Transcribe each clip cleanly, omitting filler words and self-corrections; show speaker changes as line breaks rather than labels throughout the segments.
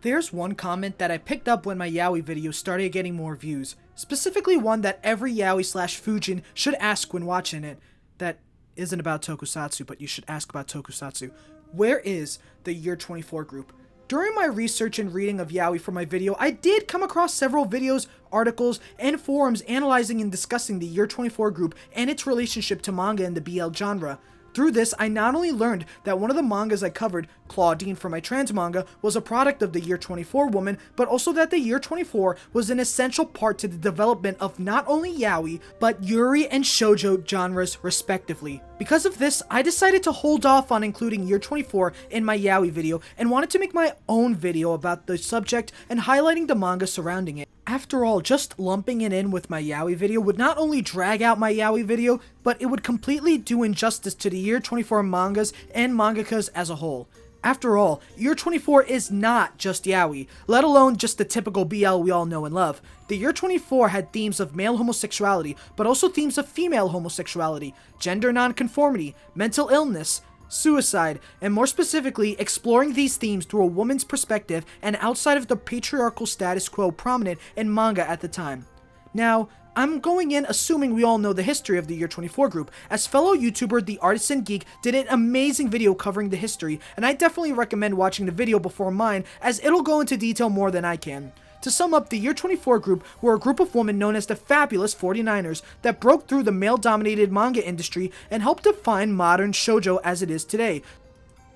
There's one comment that I picked up when my yaoi video started getting more views, specifically one that every yaoi/fujin should ask when watching it. That isn't about tokusatsu, but you should ask about tokusatsu. Where is the Year 24 group? During my research and reading of yaoi for my video, I did come across several videos, articles, and forums analyzing and discussing the Year 24 group and its relationship to manga and the BL genre. Through this, I not only learned that one of the mangas I covered, Claudine for my trans manga, was a product of the Year 24 woman, but also that the Year 24 was an essential part to the development of not only yaoi, but yuri and shoujo genres respectively. Because of this, I decided to hold off on including Year 24 in my yaoi video and wanted to make my own video about the subject and highlighting the manga surrounding it. After all, just lumping it in with my yaoi video would not only drag out my yaoi video, but it would completely do injustice to the Year 24 mangas and mangakas as a whole. After all, Year 24 is not just yaoi, let alone just the typical BL we all know and love. The Year 24 had themes of male homosexuality, but also themes of female homosexuality, gender nonconformity, mental illness, suicide, and more specifically, exploring these themes through a woman's perspective and outside of the patriarchal status quo prominent in manga at the time. Now, I'm going in assuming we all know the history of the Year 24 group, as fellow YouTuber The Artisan Geek did an amazing video covering the history, and I definitely recommend watching the video before mine, as it'll go into detail more than I can. To sum up, the Year 24 group were a group of women known as the Fabulous 49ers that broke through the male-dominated manga industry and helped define modern shoujo as it is today.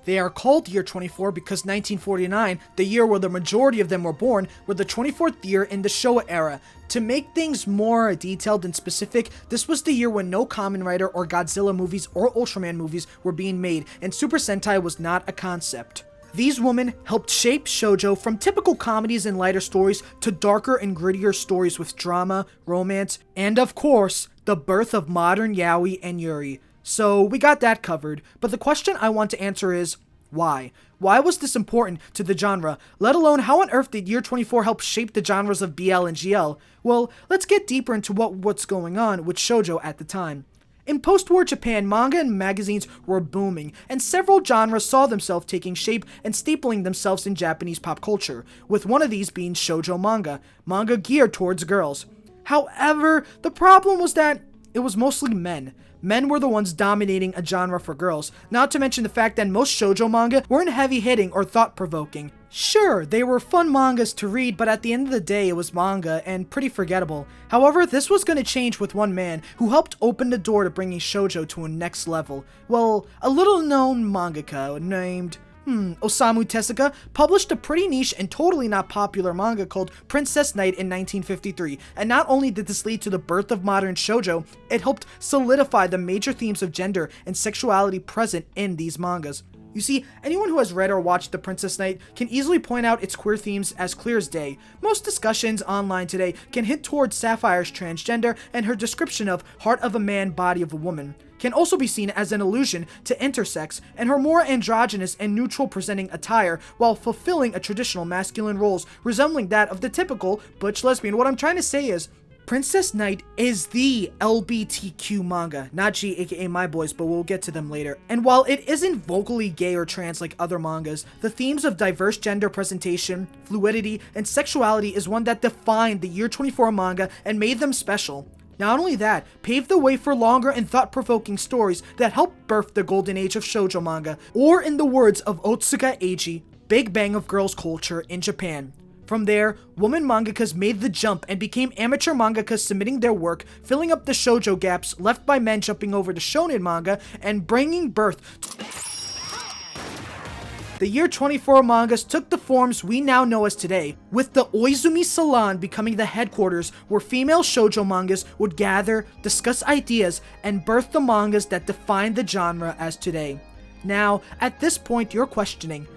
They are called Year 24 because 1949, the year where the majority of them were born, were the 24th year in the Showa Era. To make things more detailed and specific, this was the year when no Kamen Rider or Godzilla movies or Ultraman movies were being made, and Super Sentai was not a concept. These women helped shape shoujo from typical comedies and lighter stories to darker and grittier stories with drama, romance, and of course, the birth of modern yaoi and yuri. So we got that covered, but the question I want to answer is, why? Why was this important to the genre, let alone how on earth did Year 24 help shape the genres of BL and GL? Well, let's get deeper into what's going on with shoujo at the time. In post-war Japan, manga and magazines were booming, and several genres saw themselves taking shape and stapling themselves in Japanese pop culture, with one of these being shoujo manga geared towards girls. However, the problem was that it was mostly men. Men were the ones dominating a genre for girls, not to mention the fact that most shoujo manga weren't heavy-hitting or thought-provoking. Sure, they were fun mangas to read, but at the end of the day it was manga, and pretty forgettable. However, this was going to change with one man who helped open the door to bringing shoujo to a next level. Well, a little-known mangaka named Osamu Tezuka published a pretty niche and totally not popular manga called Princess Knight in 1953, and not only did this lead to the birth of modern shoujo, it helped solidify the major themes of gender and sexuality present in these mangas. You see, anyone who has read or watched The Princess Knight can easily point out its queer themes as clear as day. Most discussions online today can hint towards Sapphire's transgender, and her description of heart of a man, body of a woman can also be seen as an allusion to intersex and her more androgynous and neutral presenting attire while fulfilling a traditional masculine roles resembling that of the typical butch lesbian. What I'm trying to say is, Princess Knight is the LGBTQ manga, not G aka my boys, but we'll get to them later. And while it isn't vocally gay or trans like other mangas, the themes of diverse gender presentation, fluidity, and sexuality is one that defined the Year 24 manga and made them special. Not only that, paved the way for longer and thought-provoking stories that helped birth the golden age of shoujo manga, or in the words of Otsuka Eiji, Big Bang of girls culture in Japan. From there, women mangakas made the jump and became amateur mangakas submitting their work, filling up the shoujo gaps left by men jumping over to shonen manga and bringing birth. The Year 24 mangas took the forms we now know as today, with the Oizumi Salon becoming the headquarters where female shoujo mangas would gather, discuss ideas, and birth the mangas that define the genre as today. Now, at this point you're questioning,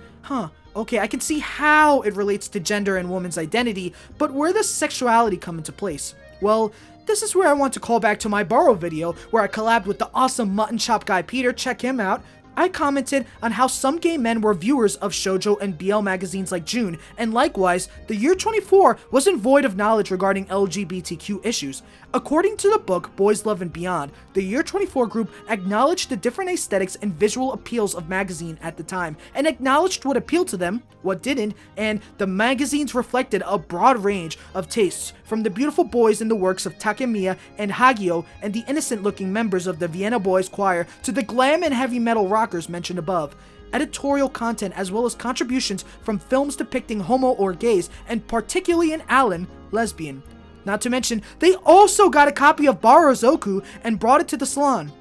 okay, I can see how it relates to gender and woman's identity, but where does sexuality come into place? Well, this is where I want to call back to my Borrow video, where I collabed with the awesome mutton chop guy Peter, check him out. I commented on how some gay men were viewers of shoujo and BL magazines like June, and likewise, the year 24 wasn't void of knowledge regarding LGBTQ issues. According to the book Boys Love and Beyond, the year 24 group acknowledged the different aesthetics and visual appeals of magazine at the time, and acknowledged what appealed to them, what didn't, and the magazines reflected a broad range of tastes, from the beautiful boys in the works of Takemiya and Hagio and the innocent-looking members of the Vienna Boys Choir to the glam and heavy metal rockers mentioned above. Editorial content as well as contributions from films depicting homo or gays, and particularly in Alan, Lesbian. Not to mention, they also got a copy of Barozoku and brought it to the salon,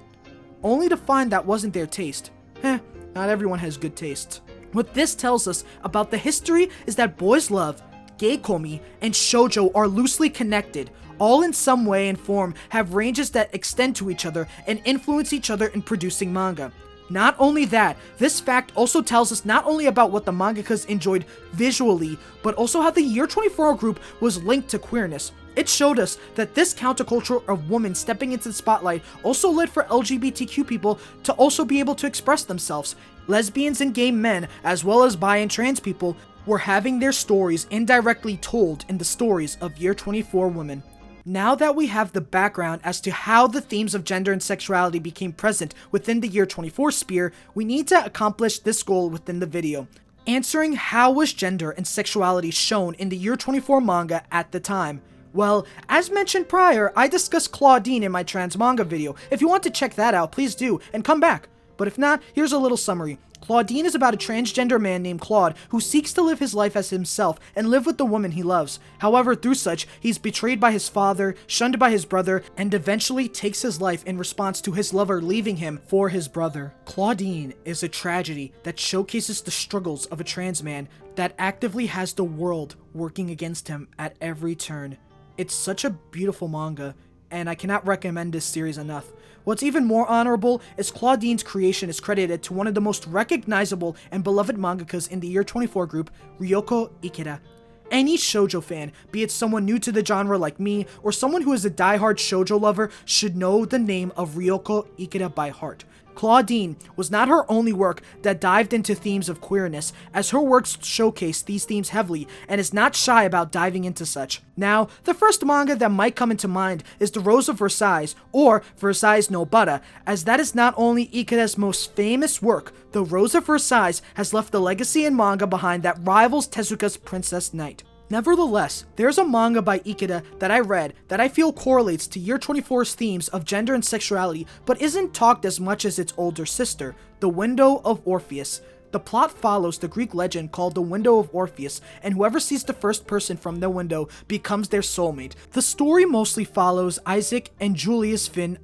only to find that wasn't their taste. Not everyone has good taste. What this tells us about the history is that boys love, gay komi, and shoujo are loosely connected, all in some way and form have ranges that extend to each other and influence each other in producing manga. Not only that, this fact also tells us not only about what the mangakas enjoyed visually, but also how the year 24 group was linked to queerness. It showed us that this counterculture of women stepping into the spotlight also led for LGBTQ people to also be able to express themselves. Lesbians and gay men, as well as bi and trans people, were having their stories indirectly told in the stories of year 24 women. Now that we have the background as to how the themes of gender and sexuality became present within the year 24 sphere, we need to accomplish this goal within the video. Answering how was gender and sexuality shown in the year 24 manga at the time? Well, as mentioned prior, I discussed Claudine in my trans manga video. If you want to check that out, please do, and come back. But if not, here's a little summary. Claudine is about a transgender man named Claude who seeks to live his life as himself and live with the woman he loves. However, through such, he's betrayed by his father, shunned by his brother, and eventually takes his life in response to his lover leaving him for his brother. Claudine is a tragedy that showcases the struggles of a trans man that actively has the world working against him at every turn. It's such a beautiful manga, and I cannot recommend this series enough. What's even more honorable is Claudine's creation is credited to one of the most recognizable and beloved mangakas in the year 24 group, Riyoko Ikeda. Any shoujo fan, be it someone new to the genre like me, or someone who is a diehard shoujo lover, should know the name of Riyoko Ikeda by heart. Claudine was not her only work that dived into themes of queerness, as her works showcase these themes heavily and is not shy about diving into such. Now, the first manga that might come into mind is The Rose of Versailles, or Versailles no Bara, as that is not only Ikeda's most famous work. The Rose of Versailles has left a legacy in manga behind that rivals Tezuka's Princess Knight. Nevertheless, there's a manga by Ikeda that I read that I feel correlates to year 24's themes of gender and sexuality, but isn't talked as much as its older sister, The Window of Orpheus. The plot follows the Greek legend called the Window of Orpheus, and whoever sees the first person from the window becomes their soulmate. The story mostly follows Isaac and Julius Finn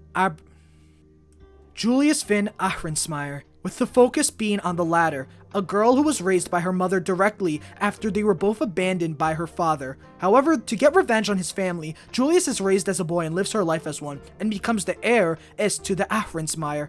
Ahrensmeyer, with the focus being on the latter, a girl who was raised by her mother directly after they were both abandoned by her father. However, to get revenge on his family, Julius is raised as a boy and lives her life as one, and becomes the heir as to the Ahrensmeyer.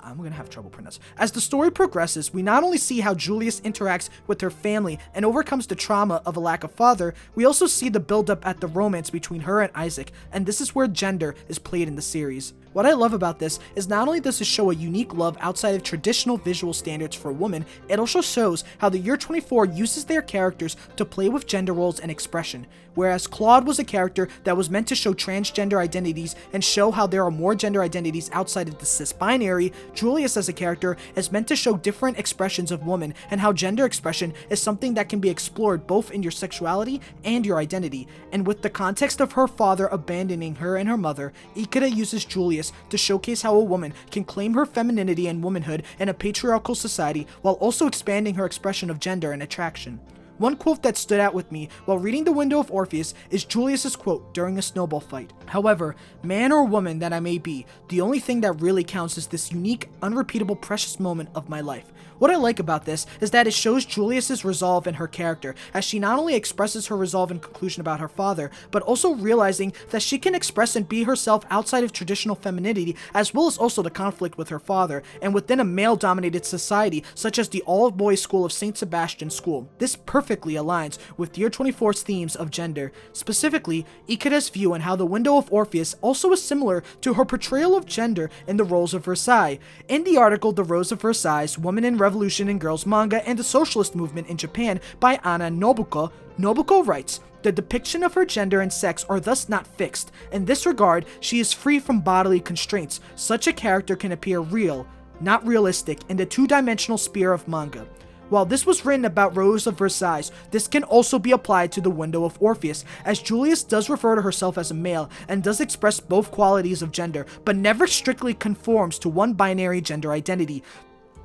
I'm gonna have trouble pronouncing. As the story progresses, we not only see how Julius interacts with her family and overcomes the trauma of a lack of father, we also see the build-up at the romance between her and Isaac, and this is where gender is played in the series. What I love about this is not only does it show a unique love outside of traditional visual standards for women, it also shows how the year 24 uses their characters to play with gender roles and expression. Whereas Claude was a character that was meant to show transgender identities and show how there are more gender identities outside of the cis-binary, Julius as a character is meant to show different expressions of woman and how gender expression is something that can be explored both in your sexuality and your identity. And with the context of her father abandoning her and her mother, Ikeda uses Julius to showcase how a woman can claim her femininity and womanhood in a patriarchal society while also expanding her expression of gender and attraction. One quote that stood out with me while reading The Window of Orpheus is Julius's quote during a snowball fight. However, man or woman that I may be, the only thing that really counts is this unique, unrepeatable, precious moment of my life. What I like about this is that it shows Julius's resolve in her character, as she not only expresses her resolve and conclusion about her father, but also realizing that she can express and be herself outside of traditional femininity, as well as also the conflict with her father, and within a male-dominated society such as the all-boys school of St. Sebastian School. This perfectly perfectly aligns with Year 24's themes of gender, specifically Ikeda's view on how the window of Orpheus also is similar to her portrayal of gender in The Rose of Versailles. In the article The Rose of Versailles, Woman in Revolution in Girls Manga and the Socialist Movement in Japan by Anna Nobuko, Nobuko writes, "The depiction of her gender and sex are thus not fixed. In this regard, she is free from bodily constraints. Such a character can appear real, not realistic, in the two-dimensional sphere of manga." While this was written about Rose of Versailles, this can also be applied to the window of Orpheus, as Julius does refer to herself as a male and does express both qualities of gender, but never strictly conforms to one binary gender identity.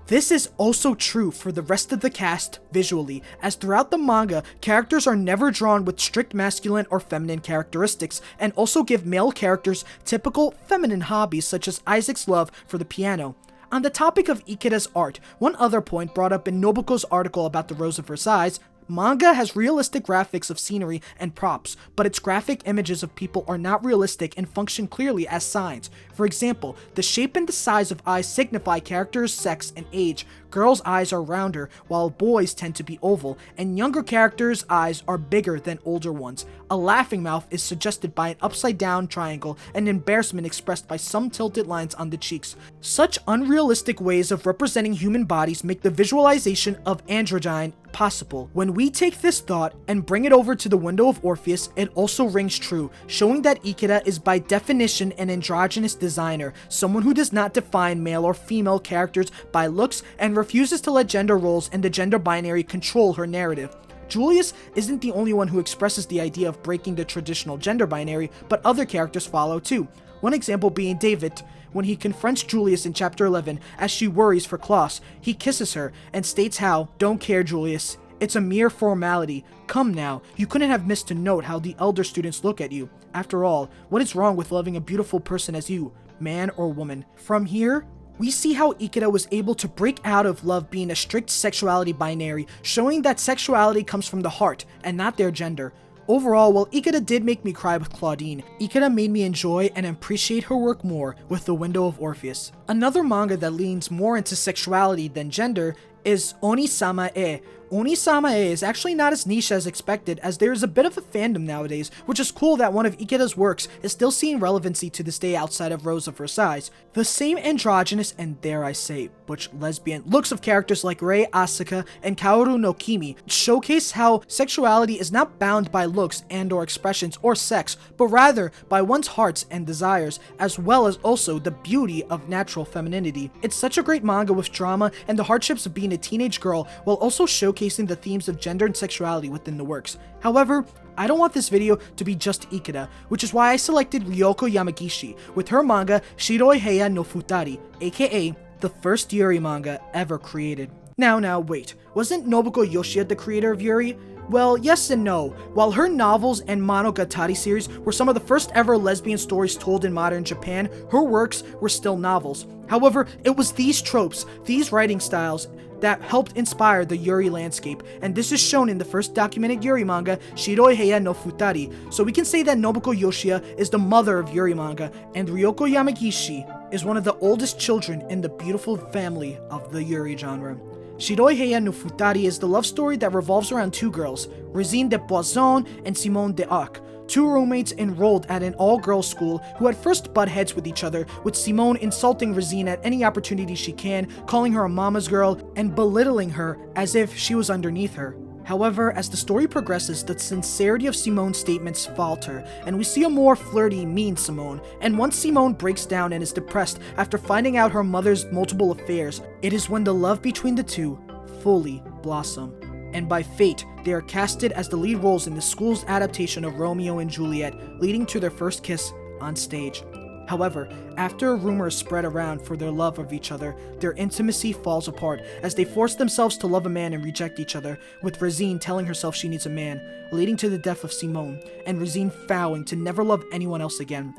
This is also true for the rest of the cast visually, as throughout the manga, characters are never drawn with strict masculine or feminine characteristics, and also give male characters typical feminine hobbies such as Isaac's love for the piano. On the topic of Ikeda's art, one other point brought up in Nobuko's article about The Rose of Versailles, manga has realistic graphics of scenery and props, but its graphic images of people are not realistic and function clearly as signs. For example, the shape and the size of eyes signify characters' sex and age. Girls' eyes are rounder, while boys tend to be oval, and younger characters' eyes are bigger than older ones. A laughing mouth is suggested by an upside-down triangle, and embarrassment expressed by some tilted lines on the cheeks. Such unrealistic ways of representing human bodies make the visualization of androgyne possible. When we take this thought and bring it over to the window of Orpheus, it also rings true, showing that Ikeda is by definition an androgynous designer, someone who does not define male or female characters by looks and refuses to let gender roles and the gender binary control her narrative. Julius isn't the only one who expresses the idea of breaking the traditional gender binary, but other characters follow too. One example being David. When he confronts Julius in chapter 11 as she worries for Klaus, he kisses her and states how, "Don't care, Julius. It's a mere formality. Come now, you couldn't have missed to note how the elder students look at you. After all, what is wrong with loving a beautiful person as you, man or woman?" From here, we see how Ikeda was able to break out of love being a strict sexuality binary, showing that sexuality comes from the heart and not their gender. Overall, while Ikeda did make me cry with Claudine, Ikeda made me enjoy and appreciate her work more with The Window of Orpheus. Another manga that leans more into sexuality than gender is Oniisama E. Oniisama E is actually not as niche as expected, as there is a bit of a fandom nowadays, which is cool that one of Ikeda's works is still seeing relevancy to this day outside of Rose of Versailles. The same androgynous and, dare I say, butch lesbian looks of characters like Rei Asuka and Kaoru no Kimi showcase how sexuality is not bound by looks and or expressions or sex, but rather by one's hearts and desires, as well as also the beauty of natural femininity. It's such a great manga with drama and the hardships of being a teenage girl, while also showcasing the themes of gender and sexuality within the works. However, I don't want this video to be just Ikeda, which is why I selected Riyoko Yamagishi with her manga Shiroi Heya no Futari, aka the first Yuri manga ever created. Now wait, wasn't Nobuko Yoshida the creator of Yuri? Well, yes and no. While her novels and Monogatari series were some of the first ever lesbian stories told in modern Japan, her works were still novels. However, it was these tropes, these writing styles, that helped inspire the Yuri landscape, and this is shown in the first documented Yuri manga, Shiroi Heya no Futari, so we can say that Nobuko Yoshida is the mother of Yuri manga, and Riyoko Yamagishi is one of the oldest children in the beautiful family of the Yuri genre. Shiroi Heya no Futari is the love story that revolves around two girls, Rosine de Poisson and Simone de Arc, two roommates enrolled at an all-girls school who at first butt heads with each other, with Simone insulting Rosine at any opportunity she can, calling her a mama's girl, and belittling her as if she was underneath her. However, as the story progresses, the sincerity of Simone's statements falter, and we see a more flirty, mean Simone. And once Simone breaks down and is depressed after finding out her mother's multiple affairs, it is when the love between the two fully blossom. And by fate, they are casted as the lead roles in the school's adaptation of Romeo and Juliet, leading to their first kiss on stage. However, after a rumor is spread around for their love of each other, their intimacy falls apart as they force themselves to love a man and reject each other, with Rosine telling herself she needs a man, leading to the death of Simone, and Rosine vowing to never love anyone else again.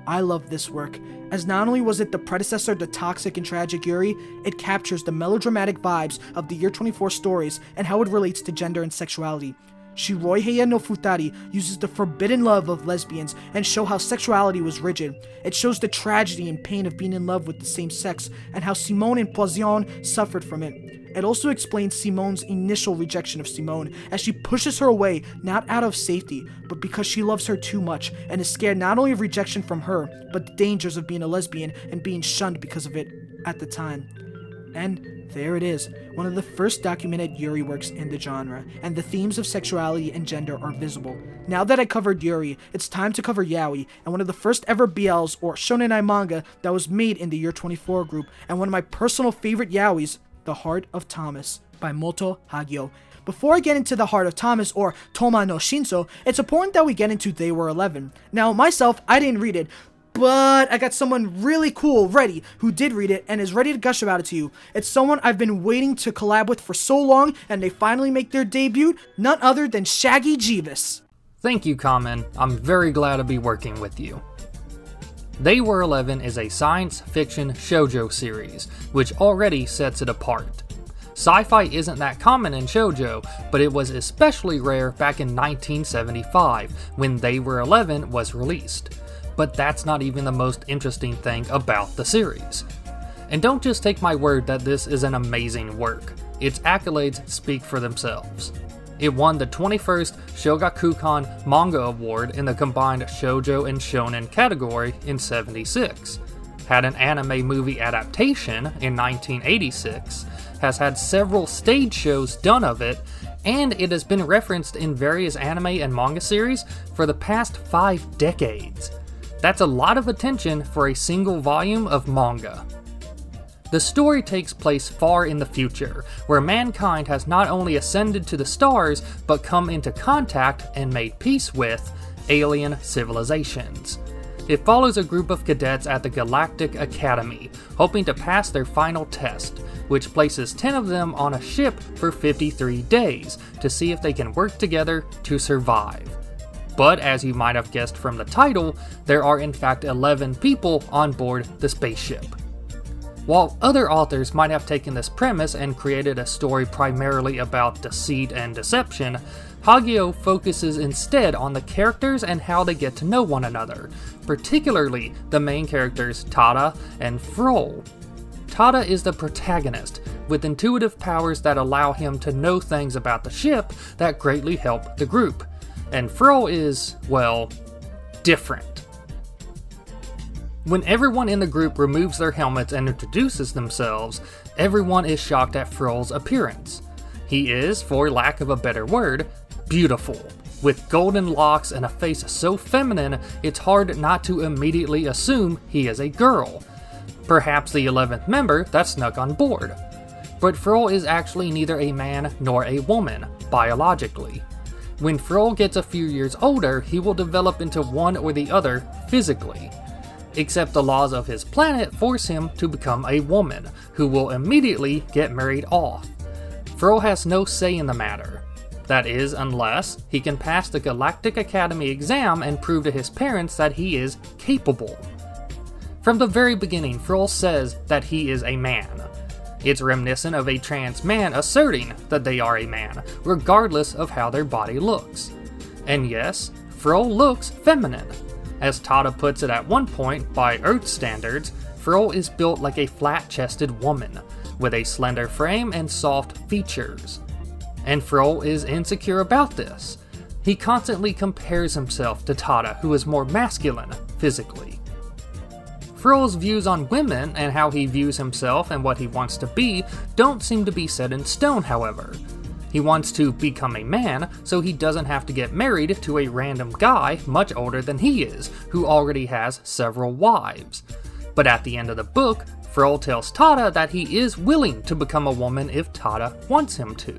I love this work, as not only was it the predecessor to Toxic and Tragic Yuri, it captures the melodramatic vibes of the Year 24 stories and how it relates to gender and sexuality. Shiroi Heya no Futari uses the forbidden love of lesbians and show how sexuality was rigid. It shows the tragedy and pain of being in love with the same sex and how Simone and Poisson suffered from it. It also explains Simone's initial rejection of Simone as she pushes her away not out of safety, but because she loves her too much and is scared not only of rejection from her, but the dangers of being a lesbian and being shunned because of it at the time. And there it is, one of the first documented Yuri works in the genre, and the themes of sexuality and gender are visible. Now that I covered Yuri, it's time to cover Yaoi, and one of the first ever BLs or Shonen manga that was made in the Year 24 group, and one of my personal favorite Yaois, The Heart of Thomas by Moto Hagio. Before I get into The Heart of Thomas or Toma no Shinso, it's important that we get into They Were 11. Now, myself, I didn't read it, but I got someone really cool ready who did read it and is ready to gush about it to you. It's someone I've been waiting to collab with for so long, and they finally make their debut, none other than Shaggy Jeeves.
Thank you, Kamen. I'm very glad to be working with you. They Were 11 is a science fiction shoujo series, which already sets it apart. Sci-fi isn't that common in shoujo, but it was especially rare back in 1975 when They Were 11 was released. But that's not even the most interesting thing about the series. And don't just take my word that this is an amazing work. Its accolades speak for themselves. It won the 21st Shogakukan Manga Award in the combined shoujo and shonen category in '76, had an anime movie adaptation in 1986, has had several stage shows done of it, and it has been referenced in various anime and manga series for the past 5 decades. That's a lot of attention for a single volume of manga. The story takes place far in the future, where mankind has not only ascended to the stars, but come into contact and made peace with alien civilizations. It follows a group of cadets at the Galactic Academy, hoping to pass their final test, which places 10 of them on a ship for 53 days to see if they can work together to survive. But as you might have guessed from the title, there are in fact 11 people on board the spaceship. While other authors might have taken this premise and created a story primarily about deceit and deception, Hagio focuses instead on the characters and how they get to know one another, particularly the main characters Tada and Frol. Tada is the protagonist, with intuitive powers that allow him to know things about the ship that greatly help the group. And Frol is, well, different. When everyone in the group removes their helmets and introduces themselves, everyone is shocked at Frol's appearance. He is, for lack of a better word, beautiful, with golden locks and a face so feminine it's hard not to immediately assume he is a girl. Perhaps the 11th member that snuck on board. But Frol is actually neither a man nor a woman, biologically. When Frol gets a few years older, he will develop into one or the other physically. Except the laws of his planet force him to become a woman, who will immediately get married off. Frol has no say in the matter. That is, unless he can pass the Galactic Academy exam and prove to his parents that he is capable. From the very beginning, Frol says that he is a man. It's reminiscent of a trans man asserting that they are a man, regardless of how their body looks. And yes, Frol looks feminine. As Tada puts it at one point, by Earth standards, Frol is built like a flat-chested woman, with a slender frame and soft features. And Frol is insecure about this. He constantly compares himself to Tada, who is more masculine physically. Frol's views on women and how he views himself and what he wants to be don't seem to be set in stone, however. He wants to become a man so he doesn't have to get married to a random guy much older than he is, who already has several wives. But at the end of the book, Frol tells Tada that he is willing to become a woman if Tada wants him to.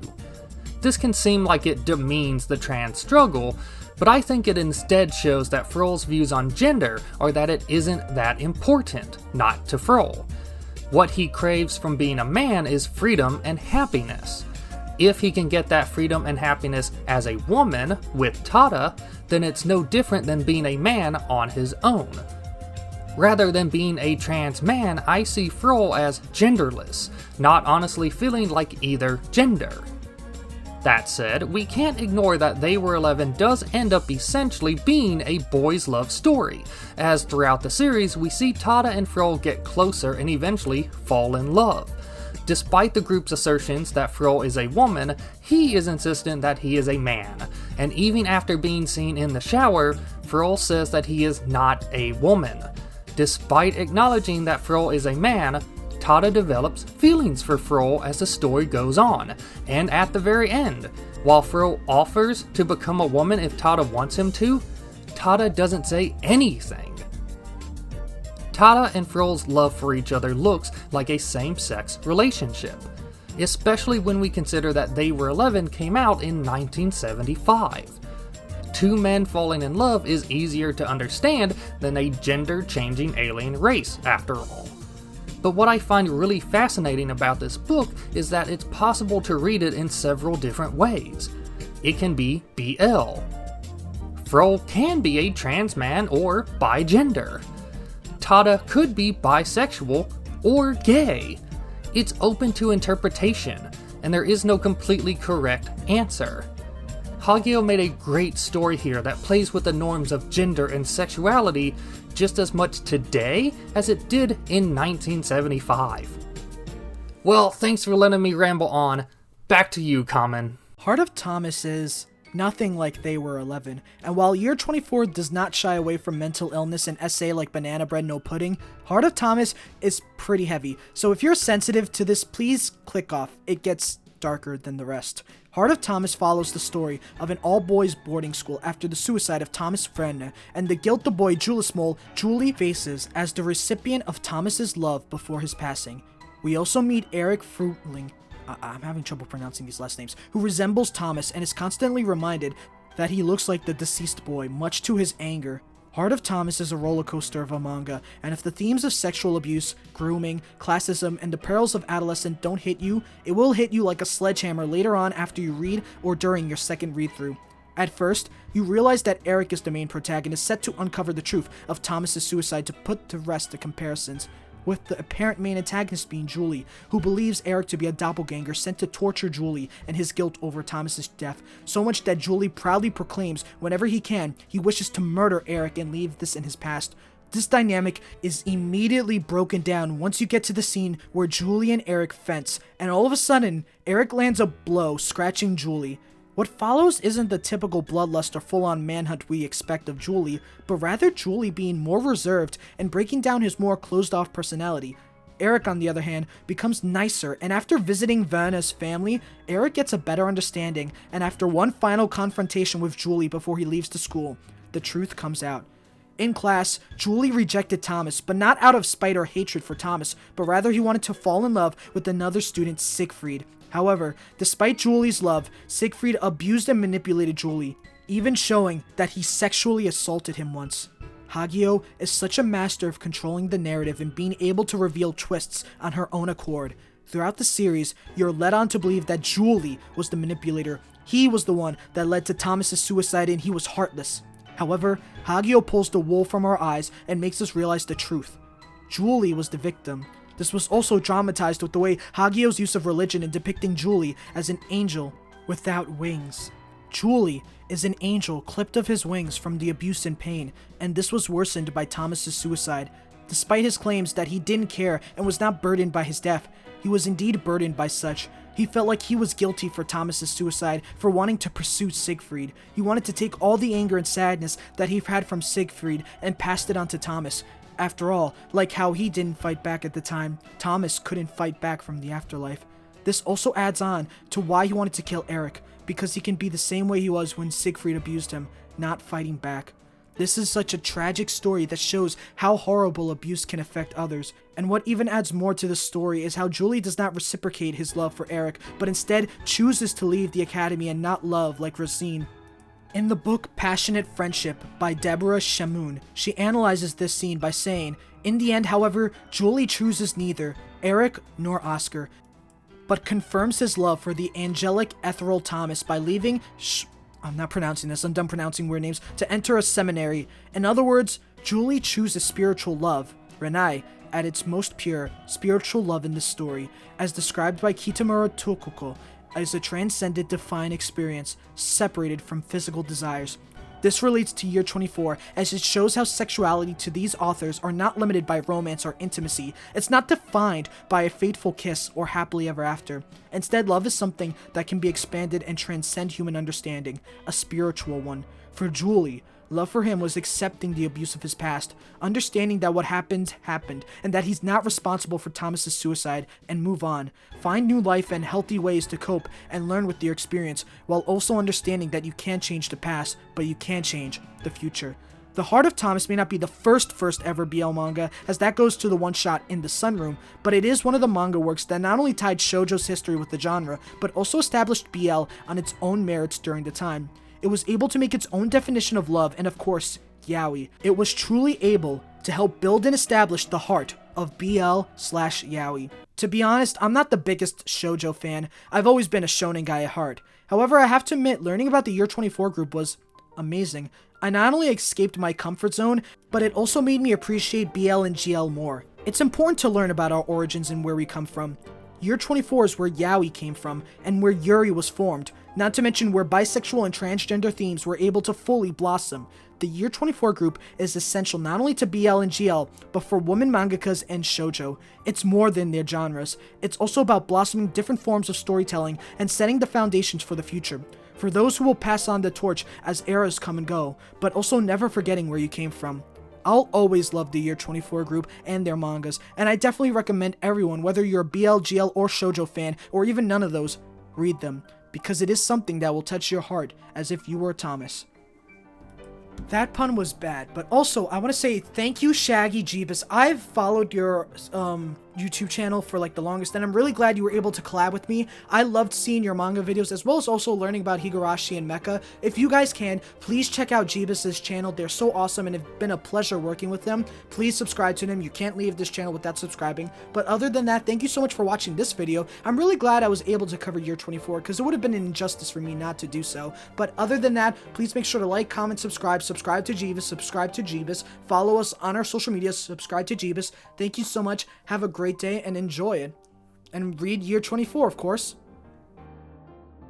This can seem like it demeans the trans struggle, but I think it instead shows that Frol's views on gender are that it isn't that important, not to Frol. What he craves from being a man is freedom and happiness. If he can get that freedom and happiness as a woman, with Tada, then it's no different than being a man on his own. Rather than being a trans man, I see Frol as genderless, not honestly feeling like either gender. That said, we can't ignore that They Were 11 does end up essentially being a boys' love story, as throughout the series we see Tada and Frol get closer and eventually fall in love. Despite the group's assertions that Frol is a woman, he is insistent that he is a man, and even after being seen in the shower, Frol says that he is not a woman. Despite acknowledging that Frol is a man, Tada develops feelings for Frol as the story goes on, and at the very end, while Frol offers to become a woman if Tada wants him to, Tada doesn't say anything. Tada and Frol's love for each other looks like a same-sex relationship, especially when we consider that They Were 11 came out in 1975. Two men falling in love is easier to understand than a gender-changing alien race, after all. But what I find really fascinating about this book is that it's possible to read it in several different ways. It can be BL. Frol can be a trans man or bigender. Tada could be bisexual or gay. It's open to interpretation, and there is no completely correct answer. Hagio made a great story here that plays with the norms of gender and sexuality just as much today as it did in 1975. Well, thanks for letting me ramble on. Back to you, Kamen.
Heart of Thomas is nothing like They Were 11, and while Year 24 does not shy away from mental illness and essay like Banana Bread No Pudding, Heart of Thomas is pretty heavy, so if you're sensitive to this, please click off. It gets darker than the rest. Heart of Thomas follows the story of an all-boys boarding school after the suicide of Thomas Frenne, and the guilt the boy Julius Mole Julie faces as the recipient of Thomas's love before his passing. We also meet Eric Fruitling, I'm having trouble pronouncing these last names, who resembles Thomas and is constantly reminded that he looks like the deceased boy, much to his anger. Heart of Thomas is a roller coaster of a manga, and if the themes of sexual abuse, grooming, classism, and the perils of adolescence don't hit you, it will hit you like a sledgehammer later on after you read or during your second read-through. At first, you realize that Eric is the main protagonist set to uncover the truth of Thomas's suicide to put to rest the comparisons, with the apparent main antagonist being Julie, who believes Eric to be a doppelganger sent to torture Julie and his guilt over Thomas's death, so much that Julie proudly proclaims whenever he can, he wishes to murder Eric and leave this in his past. This dynamic is immediately broken down once you get to the scene where Julie and Eric fence, and all of a sudden, Eric lands a blow, scratching Julie. What follows isn't the typical bloodlust or full-on manhunt we expect of Julie, but rather Julie being more reserved and breaking down his more closed-off personality. Eric, on the other hand, becomes nicer, and after visiting Vanna's family, Eric gets a better understanding, and after one final confrontation with Julie before he leaves the school, the truth comes out. In class, Julie rejected Thomas, but not out of spite or hatred for Thomas, but rather he wanted to fall in love with another student, Siegfried. However, despite Julie's love, Siegfried abused and manipulated Julie, even showing that he sexually assaulted him once. Hagio is such a master of controlling the narrative and being able to reveal twists on her own accord. Throughout the series, you're led on to believe that Julie was the manipulator. He was the one that led to Thomas's suicide and he was heartless. However, Hagio pulls the wool from our eyes and makes us realize the truth. Julie was the victim. This was also dramatized with the way Hagio's use of religion in depicting Julie as an angel without wings. Julie is an angel clipped of his wings from the abuse and pain, and this was worsened by Thomas's suicide. Despite his claims that he didn't care and was not burdened by his death, he was indeed burdened by such. He felt like he was guilty for Thomas's suicide for wanting to pursue Siegfried. He wanted to take all the anger and sadness that he had from Siegfried and passed it on to Thomas. After all, like how he didn't fight back at the time, Thomas couldn't fight back from the afterlife. This also adds on to why he wanted to kill Eric, because he can be the same way he was when Siegfried abused him, not fighting back. This is such a tragic story that shows how horrible abuse can affect others, and what even adds more to the story is how Julie does not reciprocate his love for Eric, but instead chooses to leave the academy and not love like Racine. In the book Passionate Friendship by Deborah Shamoun, she analyzes this scene by saying, in the end, however, Julie chooses neither Eric nor Oscar, but confirms his love for the angelic ethereal Thomas by leaving I'm not pronouncing this, I'm done pronouncing weird names, to enter a seminary. In other words, Julie chooses spiritual love, Renai, at its most pure, spiritual love in this story, as described by Kitamura Tokuko, is a transcendent, defined experience, separated from physical desires. This relates to year 24, as it shows how sexuality to these authors are not limited by romance or intimacy. It's not defined by a fateful kiss or happily ever after. Instead, love is something that can be expanded and transcend human understanding, a spiritual one. For Julie, love for him was accepting the abuse of his past, understanding that what happened, happened, and that he's not responsible for Thomas's suicide, and move on. Find new life and healthy ways to cope and learn with your experience, while also understanding that you can't change the past, but you can change the future. The Heart of Thomas may not be the first ever BL manga, as that goes to the one-shot In the Sunroom, but it is one of the manga works that not only tied shoujo's history with the genre, but also established BL on its own merits during the time. It was able to make its own definition of love and, of course, yaoi. It was truly able to help build and establish the heart of BL/yaoi. To be honest, I'm not the biggest shoujo fan. I've always been a shonen guy at heart. However, I have to admit, learning about the Year 24 group was amazing. I not only escaped my comfort zone, but it also made me appreciate BL and GL more. It's important to learn about our origins and where we come from. Year 24 is where yaoi came from, and where Yuri was formed, not to mention where bisexual and transgender themes were able to fully blossom. The Year 24 group is essential not only to BL and GL, but for women mangakas and shoujo. It's more than their genres. It's also about blossoming different forms of storytelling and setting the foundations for the future. For those who will pass on the torch as eras come and go, but also never forgetting where you came from. I'll always love the Year 24 group and their mangas, and I definitely recommend everyone, whether you're a BL, GL, or shoujo fan, or even none of those, read them, because it is something that will touch your heart as if you were Thomas. That pun was bad, but also I want to say thank you, Shaggy Jeebus. I've followed your YouTube channel for like the longest, and I'm really glad you were able to collab with me. I loved seeing your manga videos, as well as also learning about Higurashi and Mecha. If you guys can, please check out Jeebus's channel. They're so awesome, and it's been a pleasure working with them. Please subscribe to them. You can't leave this channel without subscribing. But other than that, thank you so much for watching this video. I'm really glad I was able to cover Year 24, because it would have been an injustice for me not to do so. But other than that, please make sure to like, comment, subscribe to Jeebus, follow us on our social media, subscribe to Jeebus. Thank you so much. Have a great day and enjoy it. And read Year 24, of course.